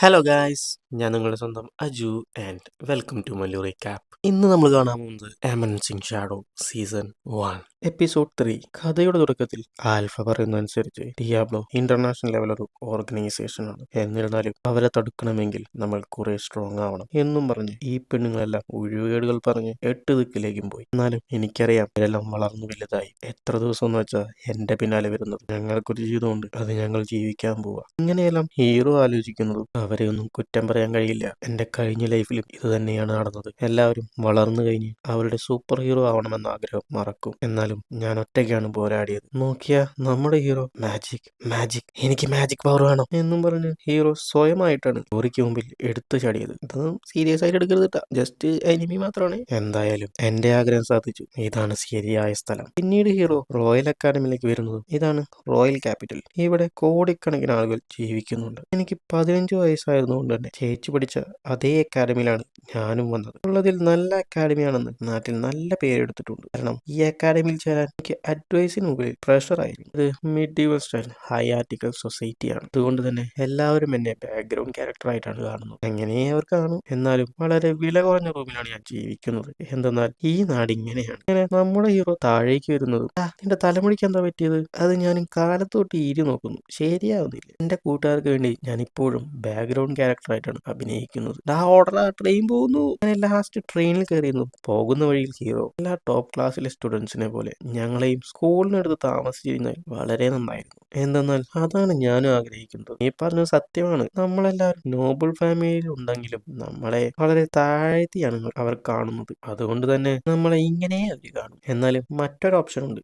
Hello guys, ഞാൻ നിങ്ങളുടെ സ്വന്തം Aju and welcome to Mallu recap. ഇന്ന് നമ്മൾ കാണാൻ പോകുന്നത് എമൻസിംഗ് ഷാഡോ സീസൺ 1 എപ്പിസോഡ് 3. കഥയുടെ തുടക്കത്തിൽ ആൽഫ പറയുന്നതനുസരിച്ച് ഡിയാബ്ലോ ഇന്റർനാഷണൽ ലെവൽ ഒരു ഓർഗനൈസേഷൻ ആണ്. എന്നിരുന്നാലും അവരെ തടുക്കണമെങ്കിൽ നമ്മൾ കുറെ സ്ട്രോങ് ആവണം എന്നും പറഞ്ഞ് ഈ പെണ്ണുങ്ങളെല്ലാം ഒഴിവുകേടുകൾ പറഞ്ഞ് 8 ദിക്കിലേക്കും പോയി. എന്നാലും എനിക്കറിയാം ഇവരെല്ലാം വളർന്നു വലുതായി. എത്ര ദിവസം എന്ന് വെച്ചാൽ എന്റെ പിന്നാലെ വരുന്നത്. ഞങ്ങൾക്കൊരു ജീവിതമുണ്ട്, അത് ഞങ്ങൾ ജീവിക്കാൻ പോവാ. ഇങ്ങനെയെല്ലാം ഹീറോ ആലോചിക്കുന്നതും അവരെ ഒന്നും കുറ്റം പറയാൻ കഴിയില്ല. എന്റെ കഴിഞ്ഞ ലൈഫിലും ഇത് തന്നെയാണ് നടന്നത്. എല്ലാവരും വളർന്നു കഴിഞ്ഞ് അവരുടെ സൂപ്പർ ഹീറോ ആവണമെന്ന ആഗ്രഹം മറക്കും. എന്നാലും ഞാൻ ഒറ്റയ്ക്കാണ് പോരാടിയത്. നോക്കിയാ നമ്മുടെ ഹീറോ മാജിക് മാജിക് എനിക്ക് മാജിക് പവർ വേണം എന്നും പറഞ്ഞ് ഹീറോ സ്വയമായിട്ടാണ് സ്റ്റോറിക്ക് മുമ്പിൽ എടുത്തു ചാടിയത്. ഇതൊന്നും സീരിയസ് ആയിട്ട് എടുക്കരുത്, ജസ്റ്റ് എനിമി മാത്രമാണ്. എന്തായാലും എന്റെ ആഗ്രഹം സാധിച്ചു. ഇതാണ് ശരിയായ സ്ഥലം. പിന്നീട് ഹീറോ റോയൽ അക്കാഡമിയിലേക്ക് വരുന്നതും ഇതാണ് റോയൽ ക്യാപിറ്റൽ. ഇവിടെ കോടിക്കണക്കിന് ആളുകൾ ജീവിക്കുന്നുണ്ട്. എനിക്ക് 15 വയസ്സായിരുന്നുകൊണ്ട് തന്നെ ചേച്ചി പഠിച്ച അതേ അക്കാഡമിയിലാണ് ഞാനും വന്നത്. ഉള്ളതിൽ നല്ല അക്കാഡമിയാണെന്ന് നാട്ടിൽ നല്ല പേരെടുത്തിട്ടുണ്ട്. കാരണം ഈ അക്കാഡമിയിൽ ചേരാൻ എനിക്ക് അഡ്വൈസിന് മുകളിൽ പ്രഷർ ആയിരുന്നു. ഇത് മിഡീവൽ സ്റ്റൈൽ ഹയാറ്റിക്കൽ സൊസൈറ്റിയാണ്. അതുകൊണ്ട് തന്നെ എല്ലാവരും എന്നെ ബാക്ക്ഗ്രൗണ്ട് ക്യാരക്ടർ ആയിട്ടാണ് കാണുന്നത്. അങ്ങനെ അവർ കാണും. എന്നാലും വളരെ വില കുറഞ്ഞ റൂമിലാണ് ഞാൻ ജീവിക്കുന്നത്. എന്തെന്നാൽ ഈ നാട് ഇങ്ങനെയാണ്. ഇങ്ങനെ നമ്മുടെ ഹീറോ താഴേക്ക് വരുന്നതും നിന്റെ തലമുടിക്ക് എന്താ പറ്റിയത്, അത് ഞാൻ കാലത്തോട്ട് ഈരി നോക്കുന്നു, ശരിയാവുന്നില്ല. എന്റെ കൂട്ടുകാർക്ക് വേണ്ടി ഞാൻ ഇപ്പോഴും ബാക്ക്ഗ്രൗണ്ട് ക്യാരക്ടറായിട്ടാണ് അഭിനയിക്കുന്നത്. ഓർഡർ ട്രെയിൻ പോകുന്നു. അങ്ങനെ ലാസ്റ്റ് ട്രെയിനിൽ കയറിയിരുന്നു. പോകുന്ന വഴിയിൽ ഹീറോ എല്ലാ ടോപ്പ് ക്ലാസ്സിലെ സ്റ്റുഡൻസിനെ പോലെ ഞങ്ങളെയും സ്കൂളിനടുത്ത് താമസിച്ചിരുന്നാൽ വളരെ നന്നായിരുന്നു. എന്തെന്നാൽ അതാണ് ഞാനും ആഗ്രഹിക്കുന്നത്. നീ പറഞ്ഞത് സത്യമാണ്. നമ്മളെല്ലാവരും നോബിൾ ഫാമിലിയിൽ ഉണ്ടെങ്കിലും നമ്മളെ വളരെ താഴ്ത്തിയാണ് അവർ കാണുന്നത്. അതുകൊണ്ട് തന്നെ നമ്മളെ ഇങ്ങനെ അവർ കാണും. എന്നാലും മറ്റൊരു ഓപ്ഷൻ ഉണ്ട്.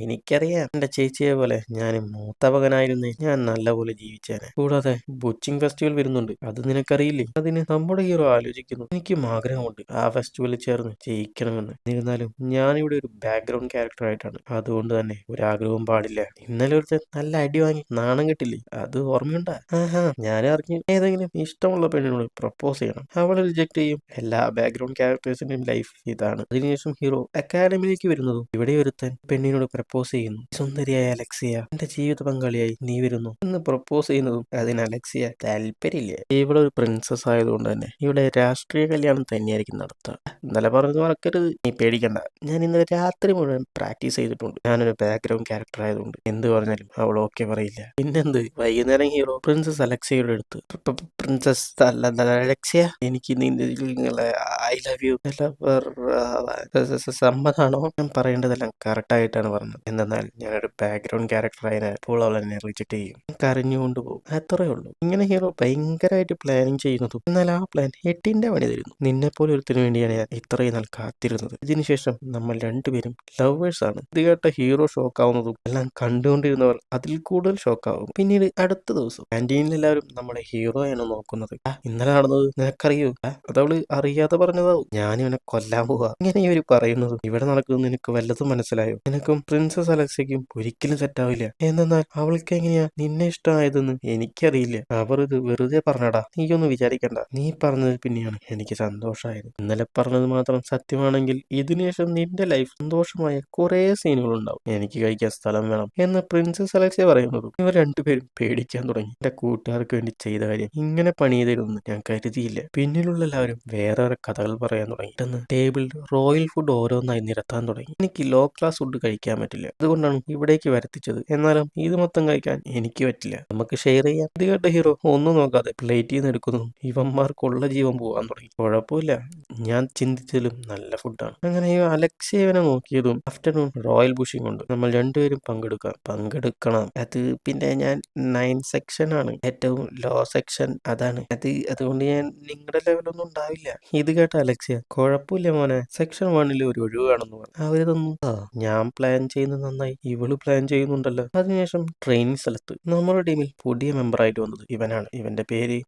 എനിക്കറിയാം, എന്റെ ചേച്ചിയെ പോലെ ഞാൻ മൂത്ത മകനായിരുന്നേ ഞാൻ നല്ലപോലെ ജീവിച്ചേനെ. കൂടാതെ ബുച്ചിങ് ഫെസ്റ്റിവൽ വരുന്നുണ്ട്, അത് നിനക്കറിയില്ലേ? അതിന് നമ്മുടെ ഹീറോ ആലോചിക്കുന്നു. എനിക്കും ആഗ്രഹമുണ്ട് ആ ഫെസ്റ്റിവലിൽ ചേർന്ന് ജയിക്കണമെന്ന്. എന്നിരുന്നാലും ഞാനിവിടെ ഒരു ബാക്ക്ഗ്രൗണ്ട് ക്യാരക്ടർ ആയിട്ടാണ്. അതുകൊണ്ട് തന്നെ ഒരാഗ്രഹവും പാടില്ല. ഇന്നലെ ഒരുത്തൻ നല്ല അടി വാങ്ങി നാണം കെട്ടില്ലേ, അത് ഓർമ്മയുണ്ടാ? ഞാനും അറിഞ്ഞു. ഏതെങ്കിലും ഇഷ്ടമുള്ള പെണ്ണിനോട് പ്രപ്പോസ് ചെയ്യണം, അവളെ റിജക്ട് ചെയ്യും. എല്ലാ ബാക്ക്ഗ്രൗണ്ട് ക്യാരക്ടേഴ്സിന്റെയും ലൈഫ് ഇതാണ്. അതിനുശേഷം ഹീറോ അക്കാഡമിയിലേക്ക് വരുന്നതും ഇവിടെ ഒരുത്തൻ പെണ്ണിനോട് പ്രപ്പോസ് ചെയ്യുന്നു. സുന്ദരിയായ അലക്സിയ, എന്റെ ജീവിത പങ്കാളിയായി നീ വരുന്നു എന്ന് പ്രപ്പോസ് ചെയ്യുന്നതും അതിന് അലക്സിയ താല്പര്യമില്ല. ഇവിടെ ഒരു പ്രിൻസസ് ആയതുകൊണ്ട് തന്നെ ഇവിടെ രാഷ്ട്രീയ കല്യാണം തന്നെയായിരിക്കും നടത്തുക. ഇന്നലെ പറഞ്ഞത് മറക്കരുത്, നീ പേടിക്കണ്ട. ഞാൻ ഇന്നലെ രാത്രി മുഴുവൻ പ്രാക്ടീസ് ചെയ്തിട്ടുണ്ട്. ഞാനൊരു ബാക്ക്ഗ്രൗണ്ട് ക്യാരക്ടർ ആയതുകൊണ്ട് എന്ത് പറഞ്ഞാലും അവൾ ഓക്കെ പറയില്ല. പിന്നെന്ത്, വൈകുന്നേരം ഹീറോ പ്രിൻസസ് അലക്സിയയുടെ അടുത്ത് പ്രിൻസസ് അലക്സിയ, എനിക്ക് നിങ്ങളെ ഐ ലവ് യു സമ്മതാണോ? ഞാൻ പറയേണ്ടതെല്ലാം കറക്റ്റ് ആയിട്ടാണ് പറഞ്ഞത്. എന്നാൽ ഞാനൊരു ബാക്ക്ഗ്രൗണ്ട് ക്യാരക്ടർ ആയപ്പോൾ അവൾ എന്നെ റിജക്ട് ചെയ്യും. കരഞ്ഞുകൊണ്ട് പോകും. അത്രേ ഉള്ളൂ. ഇങ്ങനെ ഹീറോ ഭയങ്കരമായിട്ട് പ്ലാനിങ് ചെയ്യുന്നതും എന്നാൽ ആ പ്ലാൻ 8ന്റെ പണി തരുന്നു. നിന്നെപ്പോലെ ഒരുത്തിന് വേണ്ടിയാണ് ഞാൻ ഇത്രയും നാൾ കാത്തിരുന്നത്. ഇതിനുശേഷം നമ്മൾ രണ്ടുപേരും ലവേഴ്സ് ആണ്. ഇത് കേട്ട ഹീറോ ഷോക്കാവുന്നതും എല്ലാം കണ്ടുകൊണ്ടിരുന്നവർ അതിൽ കൂടുതൽ ഷോക്കാവും. പിന്നീട് അടുത്ത ദിവസം ക്യാൻറ്റീനിൽ എല്ലാവരും നമ്മുടെ ഹീറോയാണ് നോക്കുന്നത്. ഇന്നലെ നടന്നത് നിനക്കറിയോ? അതവള് അറിയാതെ പറഞ്ഞതാവും. ഞാനിവനെ കൊല്ലാൻ പോവാ. ഇങ്ങനെ ഇവര് പറയുന്നതും ഇവിടെ നടക്കുന്നത് നിനക്ക് വല്ലതും മനസ്സിലായോ? നിനക്കും പ്രിൻസസ് അലക്സയ്ക്കും ഒരിക്കലും സെറ്റാവില്ല. എന്നാൽ അവൾക്ക് എങ്ങനെയാ നിന്നെ ഇഷ്ടമായതെന്ന് എനിക്കറിയില്ല. അവർ ഇത് വെറുതെ പറഞ്ഞടാ, നീയൊന്നും വിചാരിക്കണ്ട. നീ പറഞ്ഞത് പിന്നെയാണ് എനിക്ക് സന്തോഷമായത്. ഇന്നലെ പറഞ്ഞത് മാത്രം സത്യമാണെങ്കിൽ ഇതിനുശേഷം നിന്റെ ലൈഫ് സന്തോഷമായ കുറെ സീനുകൾ ഉണ്ടാവും. എനിക്ക് കഴിക്കാൻ സ്ഥലം വേണം എന്ന് പ്രിൻസസ് അലക്സിയ പറയുന്നതും ഇവർ രണ്ടുപേരും പേടിക്കാൻ തുടങ്ങി. എന്റെ കൂട്ടുകാർക്ക് വേണ്ടി ചെയ്ത കാര്യം ഇങ്ങനെ പണി തരുമെന്ന് ഞാൻ കരുതിയില്ല. പിന്നിലുള്ള എല്ലാവരും വേറെ കഥകൾ പറയാൻ തുടങ്ങി. പെട്ടെന്ന് ടേബിളിൽ റോയൽ ഫുഡ് ഓരോന്നായി നിരത്താൻ തുടങ്ങി. എനിക്ക് ലോ ക്ലാസ് ഫുഡ് കഴിക്കാൻ പറ്റില്ല, അതുകൊണ്ടാണ് ഇവിടേക്ക് വരുത്തിച്ചത്. എന്നാലും ഇത് മൊത്തം കഴിക്കാൻ എനിക്ക് പറ്റില്ല, നമുക്ക് ഷെയർ ചെയ്യാം. ഇത് കേട്ട ഹീറോ ഒന്നും നോക്കാതെ പ്ലേറ്റിൽ നിന്ന് എടുക്കുന്നു. ഇവന്മാർക്കുള്ള ജീവൻ പോകാൻ തുടങ്ങി. കുഴപ്പമില്ല, ഞാൻ ചിന്തിച്ചതിലും നല്ല ഫുഡാണ്. അങ്ങനെ അലക്സേവനെ നോക്കിയതും ആഫ്റ്റർനൂൺ റോയൽ ബുഷിംഗ് ഉണ്ട്, നമ്മൾ രണ്ടുപേരും പങ്കെടുക്കണം. അത് പിന്നെ ഞാൻ 9 സെക്ഷൻ ആണ്, ഏറ്റവും ലോ സെക്ഷൻ അതാണ്. അതുകൊണ്ട് ഞാൻ നിങ്ങളുടെ ലെവലൊന്നും ഉണ്ടാവില്ല. ഇത് കേട്ട അലക്സിയ, കുഴപ്പമില്ല മോനെ, സെക്ഷൻ 1 ഒരു ഒഴിവ് കാണുന്നു. അവരിതൊന്നും ഞാൻ പ്ലാൻ ചെയ്യുന്നത് നന്നായി, ഇവള് പ്ലാൻ ചെയ്യുന്നുണ്ടല്ലോ. അതിനുശേഷം ട്രെയിനിങ് സ്ഥലത്ത് നമ്മുടെ ടീമിൽ പുതിയ മെമ്പറായിട്ട് വന്നത് ഇവനാണ്.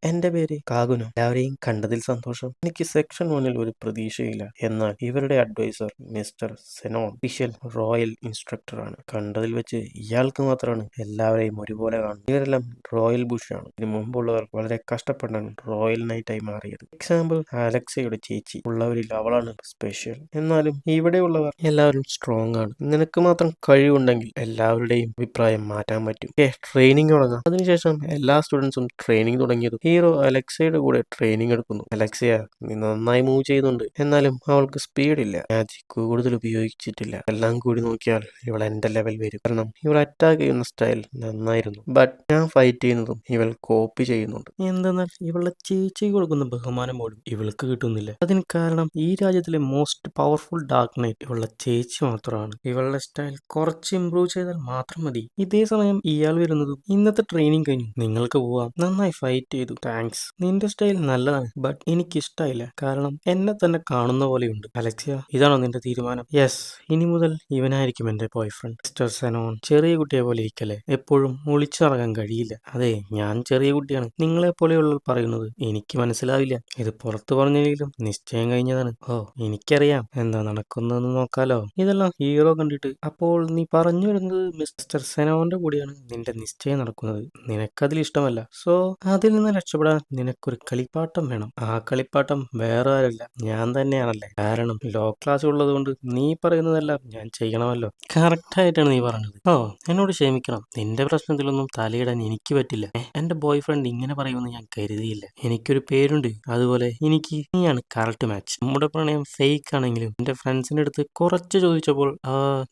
എന്റെ പേര് കാകുനോ. എല്ലാവരെയും കണ്ടതിൽ സന്തോഷം. എനിക്ക് സെക്ഷൻ 1 ഒരു പ്രതീക്ഷയില്ല. എന്നാൽ ഇവരുടെ അഡ്വൈസർ മിസ്റ്റർ സെനോൺ ഒഫീഷ്യൽ റോയൽ ഇൻസ്ട്രക്ടർ ആണ്. കണ്ടതിൽ വെച്ച് ഇയാൾക്ക് മാത്രമാണ് എല്ലാവരെയും ഒരുപോലെ കാണുന്നത്. ഇവരെല്ലാം റോയൽ ബുഷ് ആണ്. ഇതിനു മുമ്പുള്ളവർ വളരെ കഷ്ടപ്പെട്ടാണ് റോയൽ നൈറ്റായി മാറിയത്. എക്സാമ്പിൾ അലക്സയുടെ ചേച്ചി. ഉള്ളവരിൽ അവളാണ് സ്പെഷ്യൽ. എന്നാലും ഇവിടെയുള്ളവർ എല്ലാവരും സ്ട്രോങ് ആണ്. നിനക്ക് മാത്രം കഴിവുണ്ടെങ്കിൽ എല്ലാവരുടെയും അഭിപ്രായം മാറ്റാൻ പറ്റും. ട്രെയിനിങ് തുടങ്ങാം. അതിനുശേഷം എല്ലാ സ്റ്റുഡൻസും ട്രെയിനിങ് തുടങ്ങിയതും ഹീറോ അലക്സയുടെ കൂടെ ട്രെയിനിങ് എടുക്കുന്നു. അലക്സയ, നീ നന്നായി മൂവ് ചെയ്യുന്നുണ്ട്, എന്നാലും അവൾക്ക് സ്പീഡില്ല, മാജിക് കൂടുതൽ ഉപയോഗിച്ചിട്ടില്ല. എല്ലാം കൂടി നോക്കിയാൽ ഇവൾ എന്റെ ലെവൽ വരും. കാരണം ഇവൾ അറ്റാക്ക് ചെയ്യുന്ന സ്റ്റൈൽ നന്നായിരുന്നു, ബട്ട് ഞാൻ ഫൈറ്റ് ചെയ്യുന്നതും ഇവൾ കോപ്പി ചെയ്യുന്നുണ്ട്. എന്തെന്നാൽ ഇവളുടെ ചേച്ചിക്ക് കൊടുക്കുന്ന ബഹുമാനം പോലും ഇവൾക്ക് കിട്ടുന്നില്ല. അതിന് കാരണം ഈ രാജ്യത്തിലെ മോസ്റ്റ് പവർഫുൾ ഡാർക്ക് നൈറ്റ് ഇവളുടെ ചേച്ചി മാത്രമാണ്. ഇവളുടെ സ്റ്റൈൽ കുറച്ച് ഇംപ്രൂവ് ചെയ്താൽ മാത്രം മതി. ഇതേ സമയം ഇയാൾ വരുന്നതും ഇന്നത്തെ ട്രെയിനിങ് കഴിഞ്ഞു, നിങ്ങൾക്ക് പോവാം, നന്നായി ഫൈറ്റ് ചെയ്തു, താങ്ക്സ്, നിന്റെ സ്റ്റൈൽ നല്ലതാണ്, ബട്ട് എനിക്ക് ഇഷ്ടമായില്ല, കാരണം എന്നെ തന്നെ കാണുന്ന പോലെയുണ്ട്. അലക്സിയ, ഇതാണോ നിന്റെ തീരുമാനം? യെസ്, ഇനി മുതൽ ഇവനായിരിക്കും എന്റെ ബോയ് ഫ്രണ്ട്. മിസ്റ്റർ സെനോൺ, ചെറിയ കുട്ടിയെ പോലെ ഇരിക്കല്ലേ, എപ്പോഴും ഒളിച്ചിറങ്ങാൻ കഴിയില്ല. അതെ, ഞാൻ ചെറിയ കുട്ടിയാണ്, നിങ്ങളെ പോലെയുള്ളവർ പറയുന്നത് എനിക്ക് മനസ്സിലാവില്ല. ഇത് പുറത്തു പറഞ്ഞെങ്കിലും നിശ്ചയം കഴിഞ്ഞതാണ്. ഓ, എനിക്കറിയാം എന്താ നടക്കുന്നതെന്ന് നോക്കാലോ. ഇതെല്ലാം ഹീറോ കണ്ടിട്ട്, അപ്പോൾ നീ പറഞ്ഞു വരുന്നത് മിസ്റ്റർ സെനോന്റെ കൂടെയാണ് നിന്റെ നിശ്ചയം നടക്കുന്നത്, നിനക്കതിൽ ഇഷ്ടമല്ല. സോ അതിൽ നിന്ന് രക്ഷപ്പെടാൻ നിനക്കൊരു കളിപ്പാട്ടം വേണം. ആ കളിപ്പാട്ടം വേറെ ആരല്ല, ഞാൻ തന്നെയാണല്ലേ. കാരണം ലോ ക്ലാസ് ഉള്ളത് കൊണ്ട് നീ പറയുന്നതെല്ലാം ഞാൻ ചെയ്യണമല്ലോ. കറക്റ്റ് ആയിട്ടാണ് നീ പറഞ്ഞത്. ഓ, എന്നോട് ക്ഷമിക്കണം, നിന്റെ പ്രശ്നത്തിലൊന്നും തലയിടാൻ എനിക്ക് പറ്റില്ല. എന്റെ ബോയ് ഫ്രണ്ട് ഇങ്ങനെ പറയുമെന്ന് ഞാൻ കരുതിയില്ല. എനിക്കൊരു പേരുണ്ട്, അതുപോലെ എനിക്ക് നീയാണ് കറക്റ്റ് മാച്ച്. നമ്മുടെ പ്രണയം ഫേക്ക് ആണെങ്കിലും എന്റെ ഫ്രണ്ട്സിന്റെ അടുത്ത് കുറച്ച് ചോദിച്ചപ്പോൾ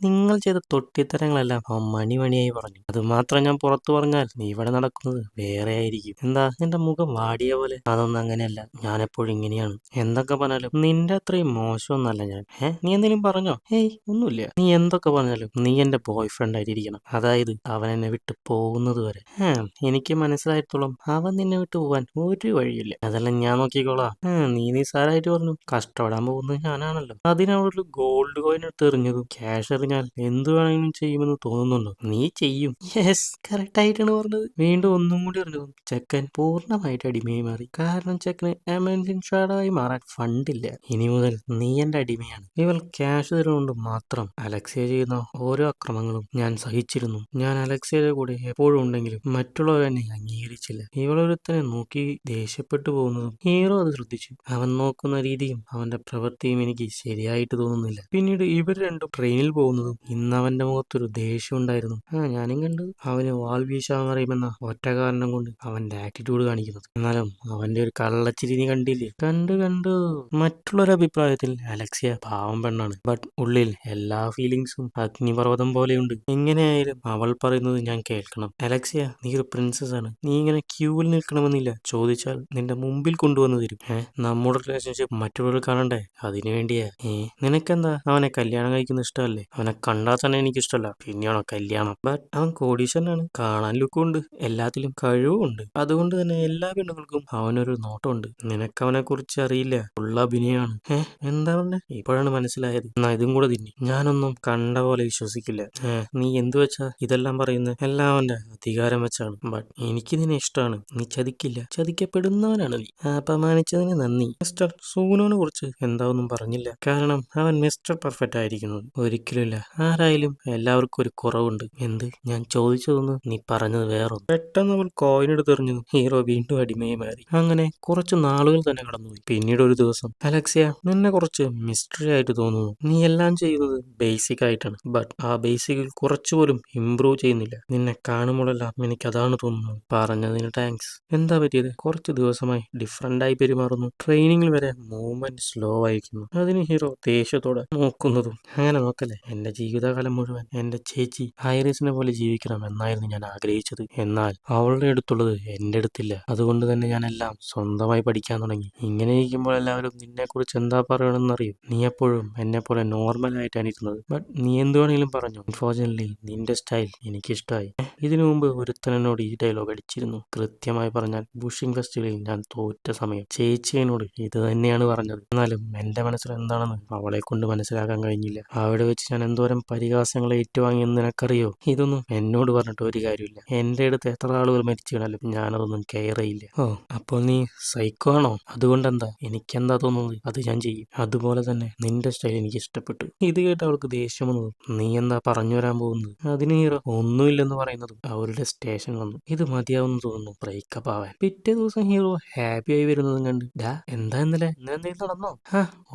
നിങ്ങൾ ചെയ്ത തൊട്ടിത്തരങ്ങളെല്ലാം അവൻ മണിയായി പറഞ്ഞു. അത് മാത്രം ഞാൻ പുറത്തു പറഞ്ഞാൽ നീ ഇവിടെ നടക്കുന്നത് വേറെ ആയിരിക്കും. എന്താ നിന്റെ മുഖം വാടിയ പോലെ? അതൊന്നും അങ്ങനെയല്ല, ഞാൻ എപ്പോഴും ഇങ്ങനെയാണ്. എന്തൊക്കെ പറഞ്ഞാലും നിന്റെ അത്രയും മോശമൊന്നല്ല ഞാൻ. നീ എന്തെങ്കിലും പറഞ്ഞോ? ഏയ്, ഒന്നുമില്ല. നീ എന്തൊക്കെ പറഞ്ഞാലും നീ എന്റെ ബോയ് ഫ്രണ്ട് ആയിട്ടിരിക്കണം, അതായത് അവൻ എന്നെ വിട്ട് പോകുന്നത് വരെ. എനിക്ക് മനസ്സിലായിടത്തോളം അവൻ നിന്നെ വിട്ട് പോവാൻ ഒരു വഴിയില്ല, അതെല്ലാം ഞാൻ നോക്കിക്കോളാം. നീ നിസ്സാരമായിട്ട് പറഞ്ഞു, കഷ്ടപ്പെടാൻ പോകുന്നത് ഞാനാണല്ലോ. അതിനവളൊരു ഗോൾഡ് കോയിൻ എടുത്ത് എറിഞ്ഞതും ക്യാഷ് എറിഞ്ഞാൽ എന്ത് വേണമെങ്കിലും ചെയ്യുമെന്ന് തോന്നുന്നുണ്ടോ? നീ ചെയ്യും. യെസ്, കറക്റ്റ് ആയിട്ടാണ് പറഞ്ഞത്. വീണ്ടും ഒന്നും കൂടി എറിഞ്ഞതും ചെക്കൻ പൂർണ്ണമായിട്ട് അടിമയായി മാറി. കാരണം ചെക്കന് അമേസിംഗ് ഷാഡോയായി മാറാൻ ഫണ്ടില്ല. ഇനി മുതൽ നീ എന്റെ അടിമയാണ്. ഇവൾ ക്യാഷ് തരുന്നുകൊണ്ട് മാത്രം അലക്സിയ ചെയ്യുന്ന ഓരോ അക്രമങ്ങളും ഞാൻ സഹിച്ചിരുന്നു. ഞാൻ അലക്സിയയുടെ കൂടെ എപ്പോഴും ഉണ്ടെങ്കിലും മറ്റുള്ളവർ എന്നെ അംഗീകരിച്ചില്ല. ഇവളൊരുത്തനെ നോക്കി ദേഷ്യപ്പെട്ടു പോകുന്നതും ഹീറോ അത് ശ്രദ്ധിച്ചു. അവൻ നോക്കുന്ന രീതിയും അവന്റെ പ്രവൃത്തിയും എനിക്ക് ശരിയായിട്ട് തോന്നുന്നില്ല. പിന്നീട് ഇവർ രണ്ടും ട്രെയിനിൽ പോകുന്നതും ഇന്ന് അവന്റെ മുഖത്തൊരു ദേഷ്യം ഉണ്ടായിരുന്നു. ഞാനും കണ്ടു, അവന് വാൾ വീശാൻ അറിയുമെന്ന ഒറ്റ കാരണം കൊണ്ട് അവന്റെ ആറ്റിറ്റ്യൂഡ് കാണിക്കുന്നത്. എന്നാലും അവന്റെ ഒരു കള്ളച്ചിരി നീ കണ്ടില്ലേ? കണ്ടു. മറ്റുള്ളൊരു അഭിപ്രായത്തിൽ അലക്സിയ പാവം പെണ്ണാണ്, ബട്ട് ഉള്ളിൽ എല്ലാ ഫീലിങ്സും അഗ്നിപർവ്വതം പോലെയുണ്ട്. എങ്ങനെയായാലും അവൾ പറയുന്നത് ഞാൻ കേൾക്കണം. അലക്സിയ, നീ ഒരു പ്രിൻസസ് ആണ്, നീ ഇങ്ങനെ ക്യൂവിൽ നിൽക്കണമെന്നില്ല, ചോദിച്ചാൽ നിന്റെ മുമ്പിൽ കൊണ്ടുവന്ന് തരും. നമ്മുടെ റിലേഷൻഷിപ്പ് മറ്റുള്ളവർ കാണണ്ടേ, അതിനു വേണ്ടിയാ. നിനക്കെന്താ അവനെ കല്യാണം കഴിക്കുന്ന ഇഷ്ടമല്ലേ? അവനെ കണ്ടാൽ തന്നെ എനിക്ക് ഇഷ്ടമല്ല, പിന്നെയാണോ കല്യാണം? ബട്ട് അവൻ കോടീശ്വരനാണ്, കാണാൻ ലുക്കുണ്ട്, എല്ലാത്തിലും കഴിവുണ്ട്, അതുകൊണ്ട് തന്നെ എല്ലാ പെണ്ണുങ്ങൾക്കും അവനൊരു നോട്ടമുണ്ട്. നിനക്ക് അവനെ കുറിച്ച് അറിയില്ല, ഉള്ള അഭിനയമാണ്. എന്താ പറഞ്ഞേ? ഇപ്പോഴാണ് മനസ്സിലായത്. എന്നാ ഇതും കൂടെ തിന്നി. ഞാനൊന്നും കണ്ട പോലെ വിശ്വസിക്കില്ല. നീ എന്തു വെച്ചാ ഇതെല്ലാം പറയുന്നത്? എല്ലാം അവന്റെ അധികാരം വെച്ചാണ്. ബട്ട് എനിക്ക് നിന്നെ ഇഷ്ടമാണ്, നീ ചതിക്കില്ല, ചതിക്കപ്പെടുന്നവനാണ് നീ. അപമാനിച്ചതിന് നന്ദി. മിസ്റ്റർ സൂനോനെ കുറിച്ച് എന്താ ഒന്നും പറഞ്ഞില്ല, കാരണം അവൻ മിസ്റ്റർ പെർഫെക്റ്റ് ആയിരിക്കുന്നത് ഒരിക്കലുമില്ല. ആരായാലും എല്ലാവർക്കും ഒരു കുറവുണ്ട്. എന്ത്? ഞാൻ ചോദിച്ചതൊന്ന്, നീ പറഞ്ഞത് വേറൊന്നും. പെട്ടെന്ന് അവൾ കോയിൻ എടുത്തെറിഞ്ഞു. ഹീറോ വീണ്ടും അടിമയായി മാറി. അങ്ങനെ കുറച്ച് നാളുകൾ തന്നെ കടന്നുപോയി. പിന്നീട് ഒരു ദിവസം, അലക്സിയ, നിന്നെ കുറച്ച് മിസ്റ്ററി ആയിട്ട് തോന്നുന്നു. നീ എല്ലാം ചെയ്യുന്നത് ബേസിക് ആയിട്ടാണ്, ബട്ട് ആ ബേസിക്കിൽ കുറച്ചുപോലും ഇംപ്രൂവ് ചെയ്യുന്നില്ല. നിന്നെ കാണുമ്പോഴെല്ലാം എനിക്ക് അതാണ് തോന്നുന്നത്. പറഞ്ഞതിന് താങ്ക്സ്. എന്താ പറ്റിയത്? കുറച്ച് ദിവസമായി ഡിഫറെന്റ് ആയി പെരുമാറുന്നു, ട്രെയിനിങ്ങിൽ വരെ മൂവ്മെന്റ് സ്ലോ ആയിരിക്കുന്നു. അതിന് ഹീറോ ദേഷ്യത്തോടെ നോക്കുന്നതും, അങ്ങനെ നോക്കല്ലേ, എന്റെ ജീവിതകാലം മുഴുവൻ എന്റെ ചേച്ചി ഐറിസിനെ പോലെ ജീവിക്കണം എന്നായിരുന്നു ഞാൻ ആഗ്രഹിച്ചത്. എന്നാൽ അവളുടെ അടുത്തുള്ളത് എന്റെ അടുത്തില്ല. അതുകൊണ്ട് തന്നെ ഞാൻ എല്ലാം സ്വന്തമായി പഠിക്കാൻ തുടങ്ങി. ഇങ്ങനെ ഇരിക്കുമ്പോൾ എല്ലാവരും നിന്നെ കുറിച്ച് എന്താ പറയണമെന്നറിയും. നീ എപ്പോഴും എന്നെ പോലെ നോർമൽ ആയിട്ടാണ് ഇരുന്നത്, ബട്ട് നീ എന്ത് വേണമെങ്കിലും പറഞ്ഞു. അൺഫോർച്യുനേറ്റ്ലി നിന്റെ സ്റ്റൈൽ എനിക്ക് ഇഷ്ടമായി. ഇതിനു മുമ്പ് ഒരുത്തൻ എന്നോട് ഈ ഡയലോഗ് അടിച്ചിരുന്നു. കൃത്യമായി പറഞ്ഞാൽ ബുഷിംഗ് ഫെസ്റ്റിവലിൽ ഞാൻ തോറ്റ സമയം ചേച്ചി എന്നോട് ഇത് തന്നെയാണ് പറഞ്ഞത്. എന്നാലും എന്റെ മനസ്സിൽ എന്താണെന്ന് അവളെ കൊണ്ട് മനസ്സിലാക്കാൻ കഴിഞ്ഞില്ല. അവിടെ വെച്ച് ഞാൻ എന്തോരം പരിഹാസങ്ങൾ ഏറ്റുവാങ്ങിയെന്ന് നിനക്കറിയോ? ഇതൊന്നും എന്നോട് പറഞ്ഞിട്ട് ഒരു കാര്യമില്ല. എന്റെ അടുത്ത് എത്ര ആളുകൾ മരിച്ചു വീണാലും ഞാനതൊന്നും കെയർ ചെയ്യില്ല. അപ്പോൾ നീ സൈക്കോ ആണോ? അതുകൊണ്ടെന്താ? എനിക്കെന്താ തോന്നുന്നത് അത് ഞാൻ ചെയ്യും. അതുപോലെ തന്നെ നിന്റെ സ്റ്റൈൽ എനിക്ക് ഇഷ്ടപ്പെട്ടു. ഇത് കേട്ട് അവൾക്ക് ദേഷ്യം വന്നതും, നീ എന്താ പറഞ്ഞു വരാൻ പോകുന്നത്? അതിന് ഹീറോ ഒന്നുമില്ലെന്ന് പറയുന്നതും അവരുടെ സ്റ്റേഷൻ വന്നു. ഇത് മതിയാവുന്നു തോന്നുന്നു ബ്രേക്കപ്പ് ആവാൻ. പിറ്റേ ദിവസം ഹീറോ ഹാപ്പി ആയി വരുന്നതും കണ്ട്, എന്താ ഇന്നലെ എന്തെങ്കിലും നടന്നോ?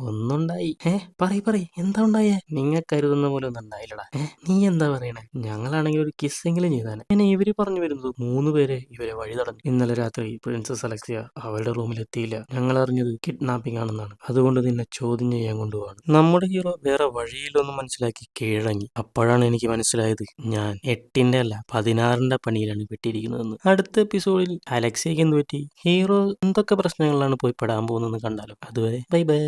ഒന്നുണ്ടായി. പറയ് എന്താ ഉണ്ടായേ? നിങ്ങൾ കരുതുന്ന പോലെ ഒന്നും ഉണ്ടായില്ലടാ. നീ എന്താ പറയണേ? ഞങ്ങളാണെങ്കിൽ ഒരു കിസ്സെങ്കിലും ചെയ്താനെ. അങ്ങനെ ഇവര് പറഞ്ഞു വരുന്നത് 3 പേരെ ഇവരെ വഴി തടഞ്ഞു. ഇന്നലെ രാത്രി പ്രിൻസസ് അലക്സിയ അവളുടെ റൂമിൽ എത്തിയില്ല. ഞങ്ങൾ അറിഞ്ഞത് കിഡ്നാപ്പിംഗ് ആണെന്നാണ്. അതുകൊണ്ട് നിന്നെ ചോദ്യം ചെയ്യാൻ കൊണ്ടുപോവാണ്. നമ്മുടെ ഹീറോ വേറെ വഴിയിലൊന്നും മനസ്സിലാക്കി കീഴടങ്ങി. അപ്പോഴാണ് എനിക്ക് മനസ്സിലായത് ഞാൻ 8ന്റെ അല്ല 16ന്റെ പണിയിലാണ് പെട്ടിരിക്കുന്നതെന്ന്. അടുത്ത എപ്പിസോഡിൽ അലക്സിയക്ക് എന്ത് പറ്റി, ഹീറോ എന്തൊക്കെ പ്രശ്നങ്ങളിലാണ് പോയി പെടാൻ പോകുന്നതെന്ന് കണ്ടാലോ. അതുവരെ ബൈ ബൈ.